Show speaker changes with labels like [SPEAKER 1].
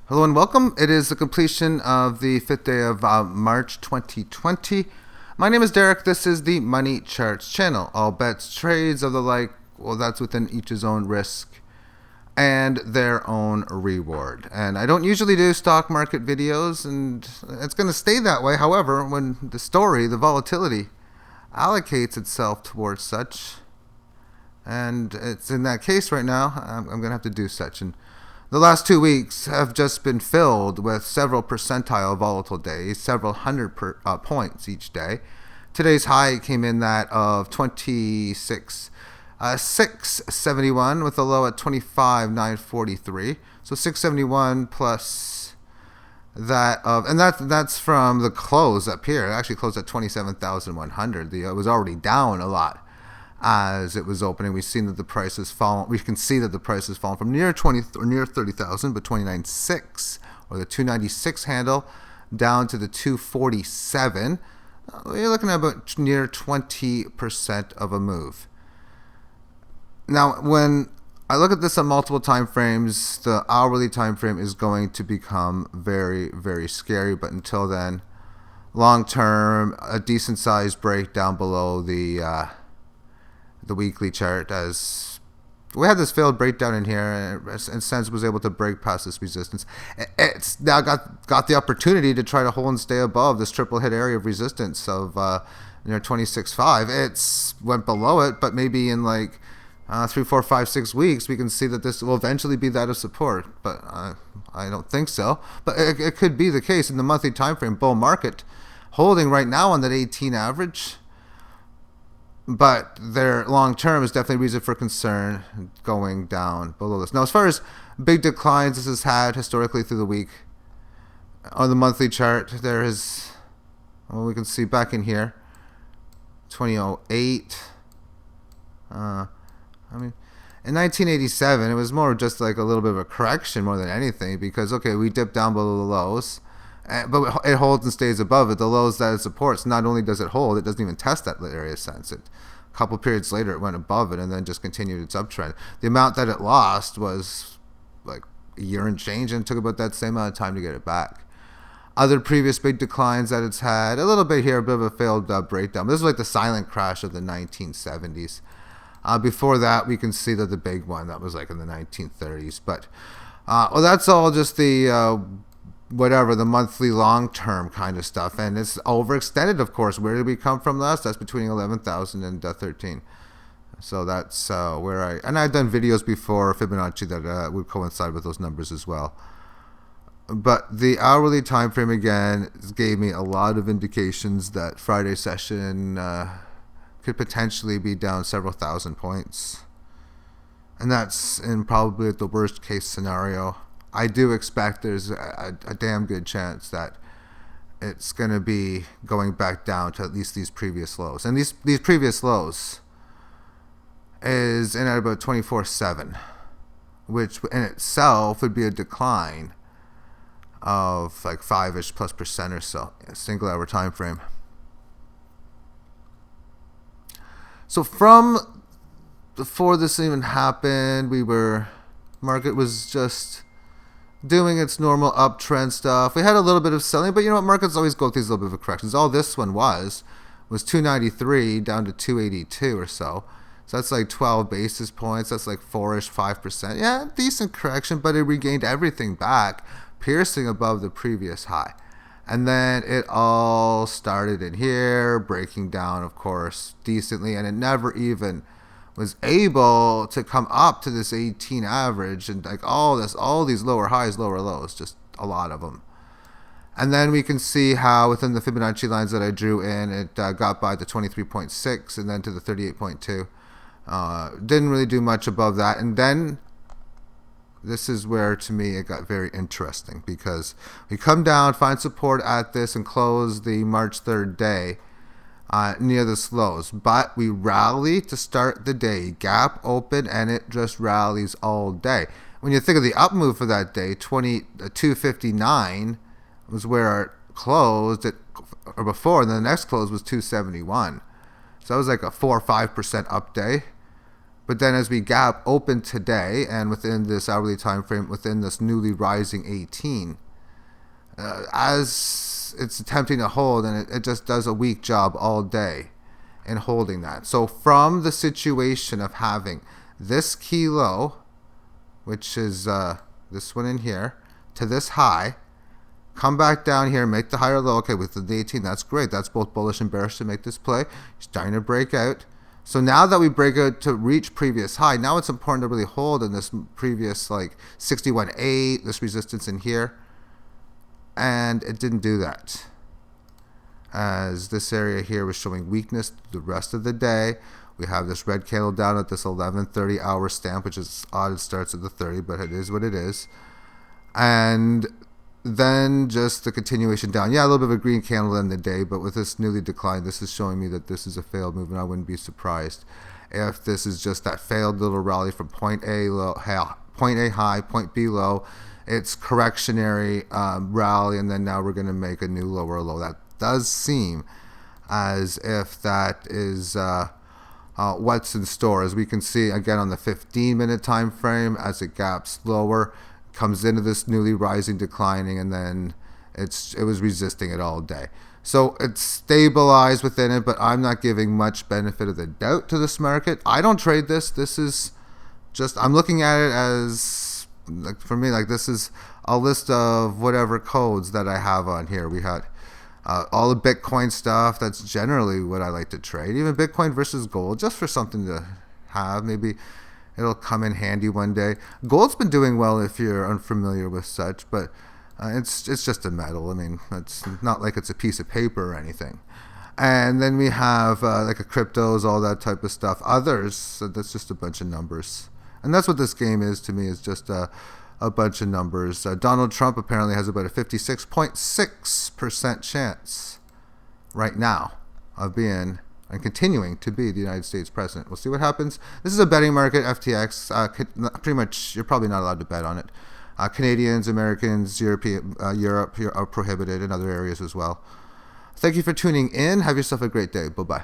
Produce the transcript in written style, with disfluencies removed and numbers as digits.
[SPEAKER 1] Hello and welcome. It is the completion of the 5th day of March 2020. My name is Derek. This is the Money Charts channel. All bets, trades of the like, well, that's within each's own risk and their own reward. And I don't usually do stock market videos, and it's going to stay that way. However, when the story, the volatility, allocates itself towards such, and it's in that case right now, I'm going to have to do such. And the last 2 weeks have just been filled with several percentile volatile days, several hundred points each day. Today's high came in that of 671 with a low at 25,943. So 671 plus that of, and that's from the close up here. It actually closed at 27,100. It was already down a lot as it was opening. We've seen that the price has fallen. We can see that the price has fallen from near 20 or near 30,000, but 29.6 or the 296 handle down to the 247. You're looking at about near 20% of a move. Now, when I look at this on multiple time frames, the hourly time frame is going to become very, very scary. But until then, long term, a decent sized break down below the weekly chart, as we had this failed breakdown in here, and since was able to break past this resistance. It's now got the opportunity to try to hold and stay above this triple hit area of resistance of 26.5. It's went below it, but maybe in like 3, 4, 5, 6 weeks we can see that this will eventually be that of support, but I don't think so. But it could be the case in the monthly time frame. Bull market holding right now on that 18 average, but their long term is definitely reason for concern going down below this. Now, as far as big declines this has had historically through the week, on the monthly chart, there is, well, we can see back in here, 2008. In 1987, it was more just like a little bit of a correction more than anything, because, okay, we dipped down below the lows, but it holds and stays above it. The lows that it supports, not only does it hold, it doesn't even test that area since it. A couple periods later, it went above it and then just continued its uptrend. The amount that it lost was like a year and change, and it took about that same amount of time to get it back. Other previous big declines that it's had, a little bit here, a bit of a failed breakdown. This is like the silent crash of the 1970s. Before that, we can see that the big one, that was like in the 1930s. But, well, that's all just the whatever, the monthly long-term kind of stuff. And it's overextended, of course. Where did we come from last? That's between 11,000 and 13. So that's where and I've done videos before, Fibonacci, that would coincide with those numbers as well. But the hourly time frame, again, gave me a lot of indications that Friday session could potentially be down several thousand points. And that's in probably the worst case scenario. I do expect there's a damn good chance that it's going to be going back down to at least these previous lows. And these previous lows is in at about 24.7, which in itself would be a decline of like 5-ish plus percent or so, a single hour time frame. So from before this even happened, market was just doing its normal uptrend stuff. We had a little bit of selling, but you know what? Markets always go through these little bit of corrections. All this one was 293 down to 282 or so. So that's like 12 basis points. That's like 4-ish, 5%. Yeah, decent correction, but it regained everything back, piercing above the previous high. And then it all started in here, breaking down, of course, decently, and it never even was able to come up to this 18 average, and like all these lower highs, lower lows, just a lot of them. And then we can see how within the Fibonacci lines that I drew in, it got by the 23.6 and then to the 38.2. Didn't really do much above that. And then this is where, to me, it got very interesting, because we come down, find support at this, and close the March 3rd day near the lows, but we rally to start the day, gap open, and it just rallies all day. When you think of the up move for that day, 259 was where it closed, or before, and then the next close was 271. So that was like a 4 or 5% up day. But then as we gap open today and within this hourly time frame, within this newly rising 18, as it's attempting to hold, and it just does a weak job all day in holding that. So from the situation of having this key low, which is this one in here, to this high, come back down here, make the higher low. Okay, with the 18, that's great. That's both bullish and bearish to make this play. Starting to break out. So now that we break out to reach previous high, now it's important to really hold in this previous like 61.8, this resistance in here. And it didn't do that, as this area here was showing weakness the rest of the day. We have this red candle down at this 11:30 hour stamp, which is odd. It starts at the 30, but it is what it is. And then just the continuation down. Yeah, a little bit of a green candle in the day, but with this newly declined, this is showing me that this is a failed move, and I wouldn't be surprised if this is just that failed little rally from point A high, point B low. It's correctionary rally, and then now we're going to make a new lower low. That does seem as if that is what's in store. As we can see again on the 15-minute time frame, as it gaps lower, comes into this newly rising, declining, and then it was resisting it all day. So it's stabilized within it, but I'm not giving much benefit of the doubt to this market. I don't trade this. This is just, I'm looking at it as, like, for me, like, this is a list of whatever codes that I have on here. We had all the Bitcoin stuff. That's generally what I like to trade. Even Bitcoin versus gold, just for something to have. Maybe it'll come in handy one day. Gold's been doing well if you're unfamiliar with such, but it's just a metal. I mean, it's not like it's a piece of paper or anything. And then we have like a cryptos, all that type of stuff. Others, so that's just a bunch of numbers. And that's what this game is to me, is just a bunch of numbers. Donald Trump apparently has about a 56.6% chance right now of being and continuing to be the United States president. We'll see what happens. This is a betting market, FTX. Pretty much, you're probably not allowed to bet on it. Canadians, Americans, Europe are prohibited in other areas as well. Thank you for tuning in. Have yourself a great day. Bye-bye.